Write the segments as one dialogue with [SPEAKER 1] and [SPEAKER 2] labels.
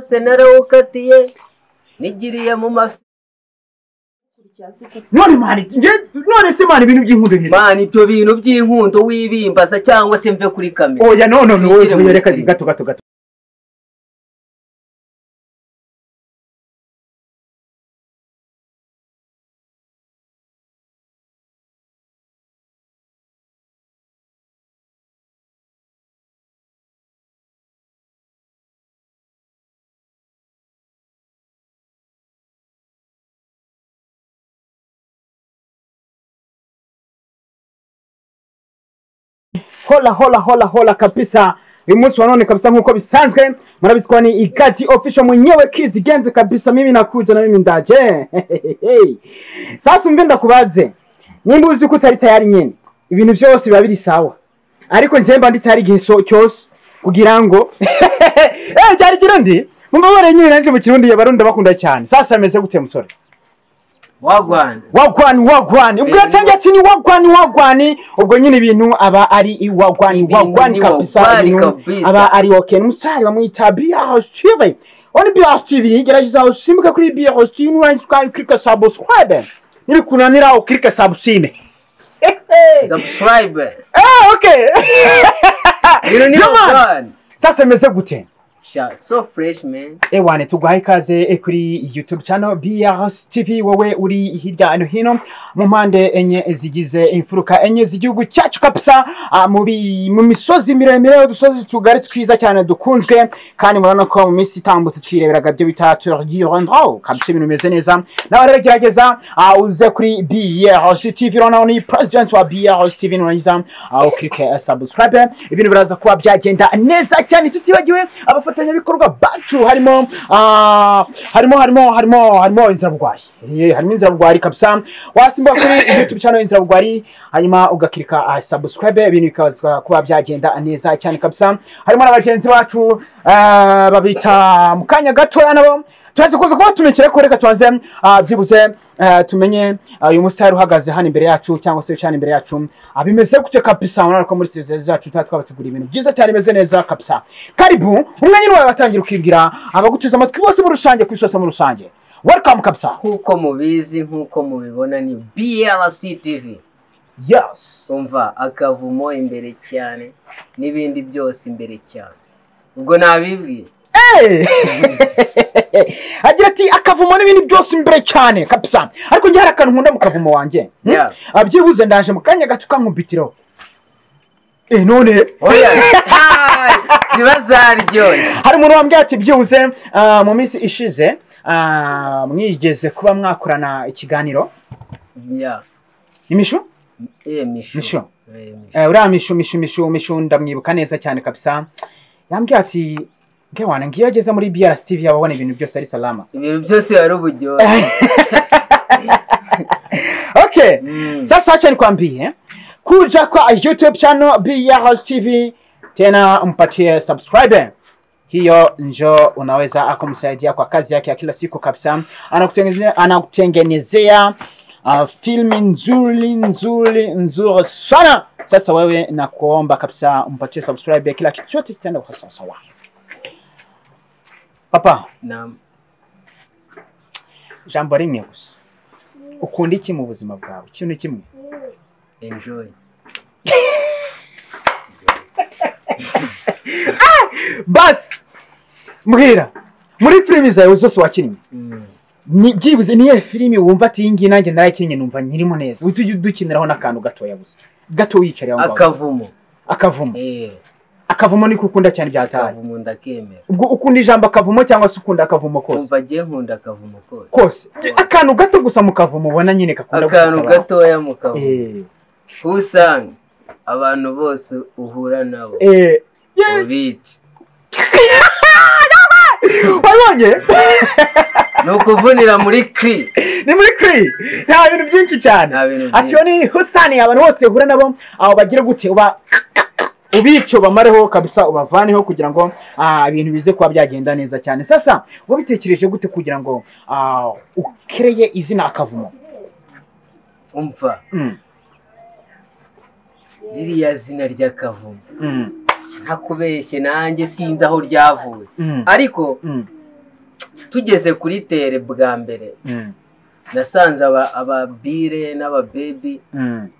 [SPEAKER 1] wose narawukatiye nigiriye mu mafi.
[SPEAKER 2] None se mani ibintu by'inkundo neza.
[SPEAKER 1] Mani ibyo bintu by'inkundo wibimbaza cyangwa se mve kuri kamera.
[SPEAKER 2] Oya no reka gato. Hola kabisa. Uyu munsi wa none kabisa nkuko bisanzwe murabizwa ni Ikati official mwenyewe Kizi Genze kabisa, mimi nakuja na mimi ndaje. Sasa umve ndakubaze, nimba uzi ko utari tayari nyene ibintu byose biba biri sawa, ariko nje mba ndi tayari gihe cyose kugira ngo cyari kirundi mumba bare nyine nanje mu kirundi yabarundi bakunda cyane. Sasa ameze gute musore?
[SPEAKER 1] Wagwan
[SPEAKER 2] ubwo yatangiye ati ni wagwani ubwo nyine ibintu aba ari wagwani kabisa, aba ari okay. Musari bamwita BRCI TV. On BRCI TV gerageza usimbuka kuri BRCI TV n'urangizwa click subscribe nibikunanira ukirika subscribe. Okay. Sasa meze gute?
[SPEAKER 1] So fresh man.
[SPEAKER 2] Ewane tuguhaye ikaze kuri YouTube channel BRCI TV, wowe uri hirya no hino mu mpande enye zigize imfuruka enye z'igihugu cyacu kabisa, mu misozi miremire udusozi tugari twiza cyane dukunzwe, kandi murana ko mu minsi itambutse twireberaga byo bita tour du Rwanda kabisa, ibintu bimeze neza. Nawe rero gerageza uze kuri BRCI TV, rona ni president wa BRCI TV n'urangiza ukirike subscribe, ibintu biraza kuba byagenda neza cyane. Tutibagiwe abafatanya bikorwa bacu harimo inzirabugwari. Harimo inzirabugwari kabisa, wasimba kuri YouTube channel inzirabugwari hanyuma ugakirika subscribe, ibintu bikaza kuba byagenda neza cyane kabisa. Harimo n'abagenzi bacu babita mukanya gato nabo tuzi kuza kuba tumekere ko reka tuanze byibuze tumenye uyu mustari uhagaze hano imbere yacu cyangwa se cyane imbere yacu abimeze gute kabisa. Urabona ko muri studio zacu twabategura ibintu byiza cyane bimeze neza kabisa. Karibu umwanya wawe watangira ukibwira abaguteza amatwi bose muri rusange ku isose muri rusange. Welcome kabisa.
[SPEAKER 1] Nkuko mubizi nkuko mubibona ni BRCI TV.
[SPEAKER 2] Yes.
[SPEAKER 1] Umva akavumo imbere cyane n'ibindi byose imbere cyane. Ubwo nabibwiye.
[SPEAKER 2] Agira ati akavumo n'ibindi byose imbere cyane kabisa, ariko ngiye harakantu nkunda mu kavumo wanje. Abyibuze ndaje mu kanya gato kankubitiro. None
[SPEAKER 1] oya zibazaryoye.
[SPEAKER 2] Hari umuntu wambwiye ati byibuze mu minsi ishize mwigeze kuba mwakorana ikiganiro. Imishu? Mishu. Uriya mishu ndamwibuka neza cyane kabisa. Yambwiye ati ngewana ngiyo ageze muri BRCI TV ababona ibintu byose ari salama.
[SPEAKER 1] Ibintu byose ari ubujyo.
[SPEAKER 2] Okay. Sasa acha nikwambie kuja kwa YouTube channel BRCI TV, tena mpatie subscribe. Hiyo njo unaweza akumsaidia kwa kazi yake ya kila siku kabisa. Anakutengenezea filmi nzuri sana. Sasa wewe na kuomba kabisa mpatie subscribe, kila kitu chote tena kwa sawa. Papa.
[SPEAKER 1] Naam.
[SPEAKER 2] Jambo rimwe gusa. Ukunda iki mu buzima bwawe? Ikintu kimwe.
[SPEAKER 1] Enjoy.
[SPEAKER 2] Bas. Mbwira. Muri filimi zawe zose wakinnye. Ni byibuze niye filimi wumva ati ingi nanjye narakinnye numva nyirimo neza. Utujye dukiniraho nakantu gato yabuze. Gato wicare aho. Akavumo. Akavumo ni kukunda cyane byataye.
[SPEAKER 1] Akavumo ndakemera.
[SPEAKER 2] Ubwo ukunda ijambo akavumo cyangwa se ukunda akavumo kose?
[SPEAKER 1] Umva je nkunda akavumo kose.
[SPEAKER 2] Kose. Akantu gato gusa mu kavumo ubona nyine kakunda
[SPEAKER 1] gusa. Akantu gatoya mu kavumo. Usanga abantu bose uhura nabo. Ubici.
[SPEAKER 2] Wabonye?
[SPEAKER 1] Nukuvunira muri kri.
[SPEAKER 2] Ni muri kri. Nta bintu byinshi cyane. Ati ni Husani abantu bose uhura nabo abo bagira gute ubico bamareho kabisa ubavaneho kugira ngo ibintu bize kuba byagenda neza cyane. Sasa wabitekereje gute kugira ngo ukereye izina akavumo?
[SPEAKER 1] Umva. Ririya zina ry'akavumo. Ntakubeshye nanjye sinzi aho ryavuye. Ariko tugeze kuri tere bwa mbere nasanze ababire n'ababebi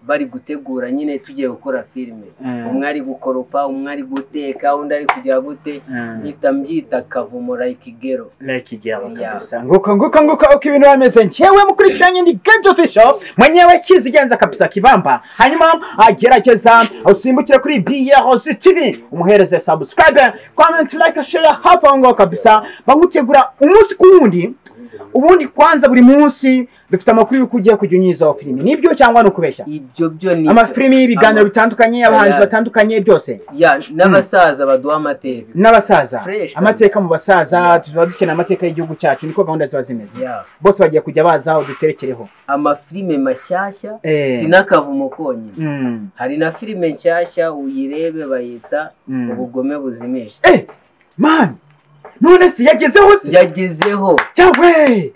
[SPEAKER 1] bari gutegura nyine tugiye gukora filime umwe ari gukoropa umwe ari guteka undi ari kugira gute mpita mbyita kavumura ikigero
[SPEAKER 2] kabisa nguko uko ibintu bameze njyewe mukurikiranye ndi Genze official mwenyewe kizigenza kabisa kibamba hanyuma agerageza usimbukira kuri BRCI TV umuhereze subscribe comment like share hapo ngo kabisa bangutegura umunsi ku wundi ubundi kwanza buri munsi dufite amakuru y'uko ugiye kunyunyiriza filime nibyo cyangwa no kubeshya
[SPEAKER 1] ibyo byo ni
[SPEAKER 2] amafilime y'ibiganiro bitandukanye abahanzi batandukanye byose
[SPEAKER 1] n'abasaza baduha amateka
[SPEAKER 2] n'abasaza amateka mu basaza tuba dukeneye amateka y'igihugu cyacu niko gahunda ziba zimeze bose bagiye kujya baza uduterekereho
[SPEAKER 1] amafilime mashyashya sinakavumo konyine hari na filime nshyashya uyirebe bayita ubugome buzimije
[SPEAKER 2] man none si yagezeho yawe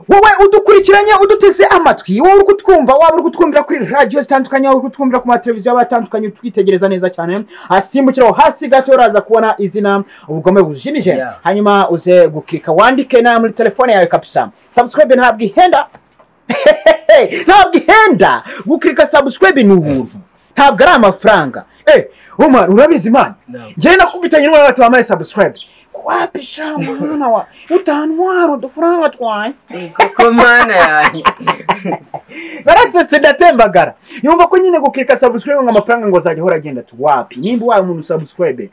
[SPEAKER 2] wowe udukurikiranye uduteze amatwi wowe uri kutwumva waba uri kutwumvira kuri radio zitandukanye wowe uri kutwumvira ku mateleviziyo abatandukanye twitegereza neza cyane asimbukiraho hasi gato uraza kubona izina ubugome bujimije hanyuma uze gukika wandike na muri telefone yawe kabisa subscribe ntabwo ihenda gukika subscribe ni ubuntu ntabwo ari amafaranga woman urabizi man njye nakubitanye n'abantu bamaye subscribe wapi shamwana wa utanwaro dufuranga twaye
[SPEAKER 1] koko mana yanjye
[SPEAKER 2] barasetse datembagara yumva ko nyine gukirika subscribe ngo amafaranga ngo azajya hora agenda tu wapi nimba wawe umuntu subscribe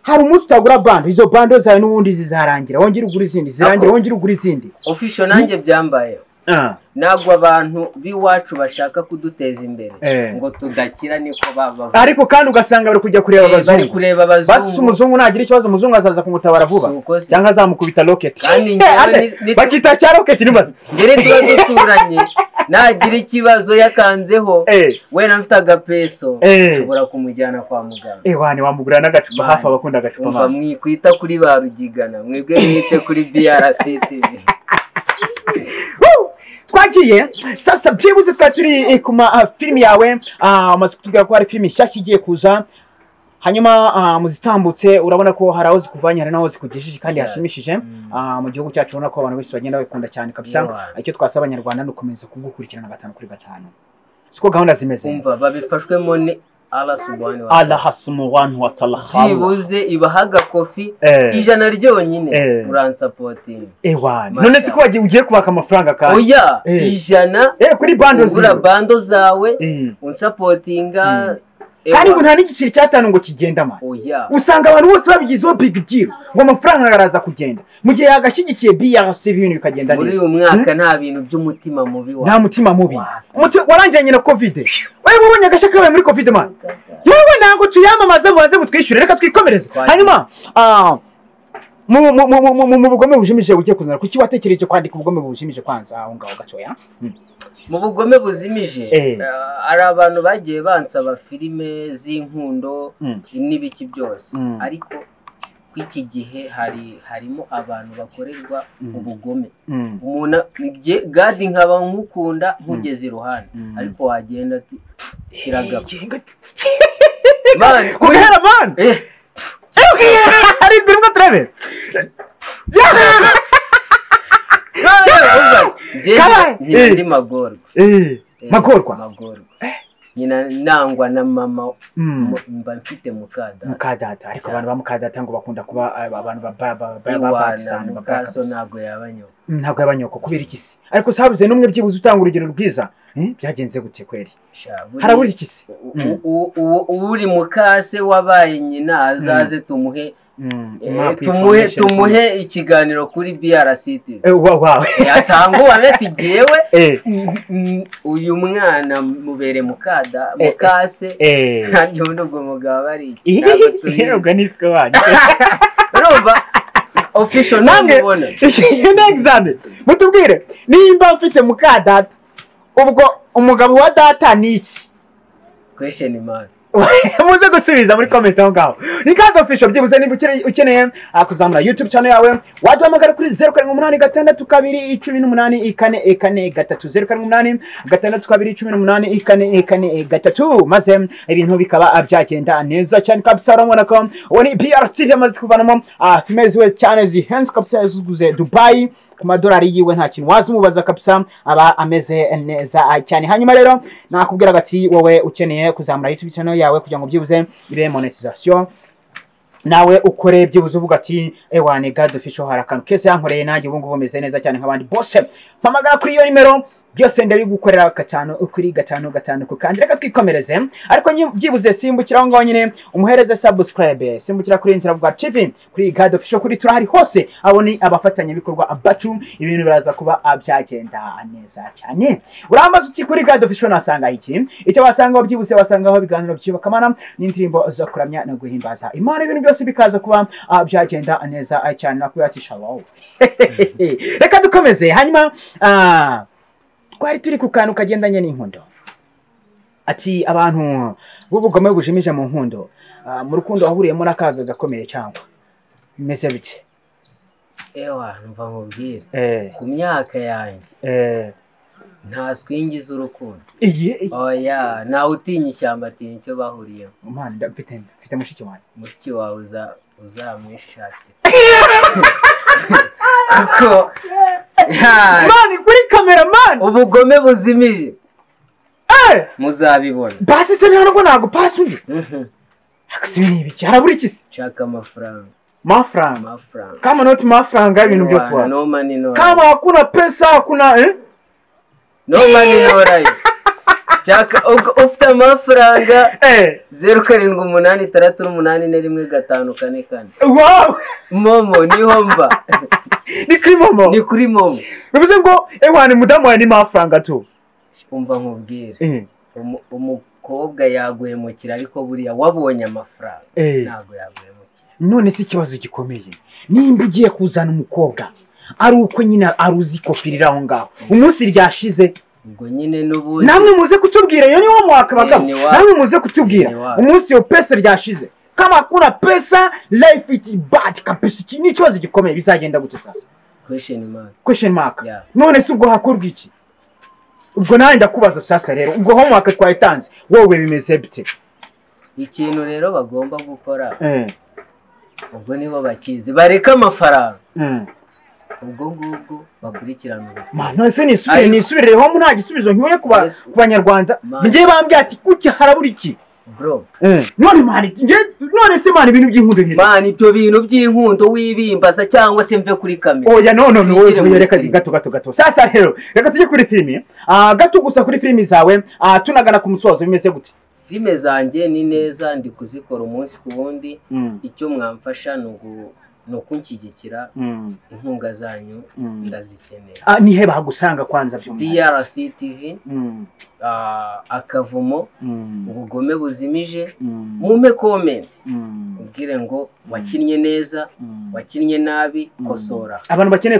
[SPEAKER 2] hari umunsi utagura bando izo bando zawe n'ubundi zizarangira wongera ugura izindi zirangira wongera ugura izindi
[SPEAKER 1] official nanjye byambaye nagwa abantu biwacu bashaka kuduteza imbere ngo tudakira niko baba
[SPEAKER 2] ariko kandi ugasanga bari kujya kureba abazungu basi umuzungu nagira ikibazo umuzungu azaza kumutabara vuba cyangwa azamukubita rocket bakita cya rocket nibaza
[SPEAKER 1] ngere tuba duturanye nagira ikibazo yakanzeho we nafite agapeso nshobora kumujyana kwa muganga
[SPEAKER 2] wani wamugura n'agacupa hafi abakunda agacupa
[SPEAKER 1] mva mwikwita kuri ba rugigana mwebwe mwite kuri BRCI TV
[SPEAKER 2] twagiye sasa byibuze twaturi ku filime yawe amaze kutubwira ko hari filime nshyashya igiye kuza hanyuma muzitambutse urabona ko hari aho zikuvanye hari naho zikugejeje kandi hashimishije mu gihugu cyacu ubona ko abantu bose bagenda babikunda cyane kabisa icyo twasaba abanyarwanda nukomeza kugukurikirana 5 kuri 5 siko gahunda zimeze
[SPEAKER 1] umva babifashwemo ni
[SPEAKER 2] Allah subhanahu wa ta'ala
[SPEAKER 1] byibuze ibahaga kofi ijana ryonyine uransapotinga
[SPEAKER 2] none siko ugiye kubaka amafaranga kandi
[SPEAKER 1] oya ijana
[SPEAKER 2] kuri bando
[SPEAKER 1] ugura bando zawe unsapotinga
[SPEAKER 2] kandi ngo nta n'igiciro cyatanu ngo kigenda ma usanga abantu bose babigizeho big deal ngo amafaranga araza kugenda mu gihe yagashyigikiye BRCI ibintu bikagenda neza
[SPEAKER 1] muri uyu mwaka nta bintu by'umutima mubi
[SPEAKER 2] nta mutima mubi warangiranye na covid wewe ubonye agashya kabaye muri covid man yewe ntabwo tuyamamaza baze mutwishyure reka twikomereze hanyuma mu bugome bujimije ugiye kuzana kuki watekereje kwandika ubugome bujimije kwanza aho ngaho gatoya
[SPEAKER 1] mu bugome buzimije ari abantu bagiye bansaba filime z'inkundo n'ibiki byose ariko kw'iki gihe harimo abantu bakorerwa ubugome umuntu gadi nkaba nkukunda nkugeze iruhande ariko wagenda ati kiragapfa
[SPEAKER 2] man kubera man ari birimo trebe
[SPEAKER 1] ndi magorwa nyina nangwa na mama mba mfite mukadata
[SPEAKER 2] ariko abantu ba mukadata ngo bakunda kuba abantu
[SPEAKER 1] mukaso ntabwo
[SPEAKER 2] yabanyoko kubera ikisi ariko sabuze n'umwe byibuze utanga urugero rwiza byagenze gute kweri harabura ikisi
[SPEAKER 1] uri mukase wabaye nyina azaze tumuhe tumuhe ikiganiro kuri BRCI TV yatanguwe ati jewe uyu mwana mubere mukase kandi ubwo mugabo bari
[SPEAKER 2] yego nisiko wanyu
[SPEAKER 1] urumva official namubona
[SPEAKER 2] example mutubwire nimba mfite mukadata ubwo umugabo wa data niki
[SPEAKER 1] question mark
[SPEAKER 2] muze gusubiza muri comment aho ngaho. Ni kandi official byibuze niba ukeneye kuzamura YouTube channel yawe waduhamagara kuri 0786221843 maze ibintu bikaba byagenda neza cyane kabisa. Urabona ko woni BRCI TV amaze kuvanamo females we cyane zihenze kabisa yazuguze Dubai ku madolari yiwe nta kintu wazimubaza kabisa aba ameze neza cyane. Hanyuma rero nakubwira gati wowe ukeneye kuzamura YouTube channel yawe kugira ngo byibuze ibe monetization nawe ukore byibuze uvuga ati ewane God official harakantu kese yankoreye nanjye ubu ngubu meze neza cyane nk'abandi bose mpamagara kuri iyo nimero byose ndabigukorera gatanu kuri gatanu ku kandi reka twikomereze ariko byibuze simbukira ngo nyine umuhereze subscribe simbukira kuri BRCI TV kuri God official kuri turahari hose abone abafatanya bikorwa abacu ibintu biraza kuba byagenda neza cyane. Uramaze uti kuri God official nasanga iki icyo wasanga byibuze wasangaho biganiro by'ibakamana n'indirimbo zo kuramya no guhimbaza Imana ibintu byose bikaza kuba byagenda neza cyane nakuyatisha wow. Reka dukomeze hanyuma twari turi ku kantu kagendanye n'inkundo ati abantu b'ubugome bujimije mu nkundo mu rukundo wahuriyemo n'akaga gakomeye cyangwa bimeze bite?
[SPEAKER 1] Ewa numva nkubwire ku myaka yanjye nta swingiza urukundo oya nawe utinya ishyamba atinya icyo bahuriyemo.
[SPEAKER 2] Imana mfite mushiki wanjye
[SPEAKER 1] mushiki wawe uzamwishakira kuko
[SPEAKER 2] mani kuri kamera mani
[SPEAKER 1] ubugome buzimije muzabibona
[SPEAKER 2] basi se ntabwo ntago pasi undi akasibi ibiki harabura iki se
[SPEAKER 1] shaka amafaranga
[SPEAKER 2] kama not mafaranga ibintu byose wa
[SPEAKER 1] no money no
[SPEAKER 2] kama hakuna pesa hakuna
[SPEAKER 1] no money no right chaka ufite amafaranga 0786384154
[SPEAKER 2] wow
[SPEAKER 1] momo niho mba ni kuri momo
[SPEAKER 2] bivuze ngo ewane mudamu wa ni mafaranga tu
[SPEAKER 1] umva nkubwire umukobwa yaguhemukira ariko buriya wabonye amafaranga ntago yaguhemukira.
[SPEAKER 2] None si ikibazo gikomeye nimba ugiye kuzana umukobwa ari uko nyine aruzi kofirira aho ngaho umunsi ryashize
[SPEAKER 1] ubwo nyine n'ubundi
[SPEAKER 2] namwe muze kutubwira iyo niwo mwaka bagabo namwe muze kutubwira umunsi yo pesa ryashize kama hakuna pesa life it bad kabisa ni ikibazo gikomeye bizagenda gute sasa? Question mark none si ubwo hakorwa iki? Ubwo nawe ndakubaza sasa rero ubwo ho mwaka twayitanze wowe bimeze bite?
[SPEAKER 1] Ikintu rero bagomba gukora ubwo nibo bakizi bareka amafaranga ubwo ngubwo bakurikirana
[SPEAKER 2] mano ese nisubireho mu nta gisubizo nkiwe ku banyarwanda ngiye bambye ati kuki harabura iki
[SPEAKER 1] bro
[SPEAKER 2] none se mani ibintu by'inkundo neza
[SPEAKER 1] mani ibyo bintu by'inkundo wibimbaza cyangwa se mve kuri kamera
[SPEAKER 2] oya no wowe reka gato sasa rero reka tujye kuri filimi gato gusa kuri filimi zawe tunagana ku musozo bimeze gute?
[SPEAKER 1] Filime zanjye ni neza ndi kuzikora umunsi ku wundi icyo mwamfasha no kunshyigikira inkunga zanyu ndazikenera.
[SPEAKER 2] Ni he bahagusanga kwanza byo
[SPEAKER 1] BRCI TV akavumo ubugome buzimije mume comment ubwire ngo wakinnye neza wakinnye nabi kosora.
[SPEAKER 2] Abantu bakeneye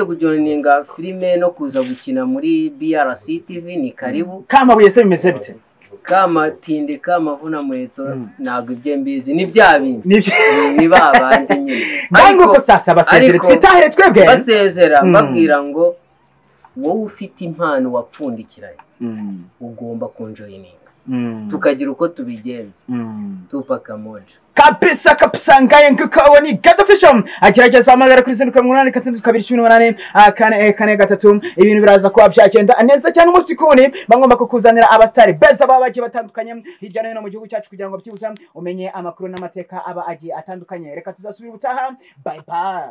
[SPEAKER 2] kujoininga filime
[SPEAKER 1] no kuza gukina muri BRCI TV ni karibu.
[SPEAKER 2] Kamabuye se bimeze bite?
[SPEAKER 1] Kama tinde kama vuna muheto nago ibye mbizi ni bya bindi ni babandi nyine
[SPEAKER 2] ariko ko sasa basezere twitahere twebwe
[SPEAKER 1] basezera babwira ngo wowe ufite impano wapfundikiranye ugomba kunjoyininga tukagira uko tubigenza tupaka moja
[SPEAKER 2] kabisa ngaye ngukabo ni God official agerageza amagara kuri 0783 ibintu biraza kuba byagenda neza cyane umunsi kubone bangomba kukuzanira abastari beza babagiye batandukanye hirya no hino mu gihugu cyacu kugira ngo byibuze umenye amakuru n'amateka aba agiye atandukanye. Reka tuzasubira ubutaha bye bye.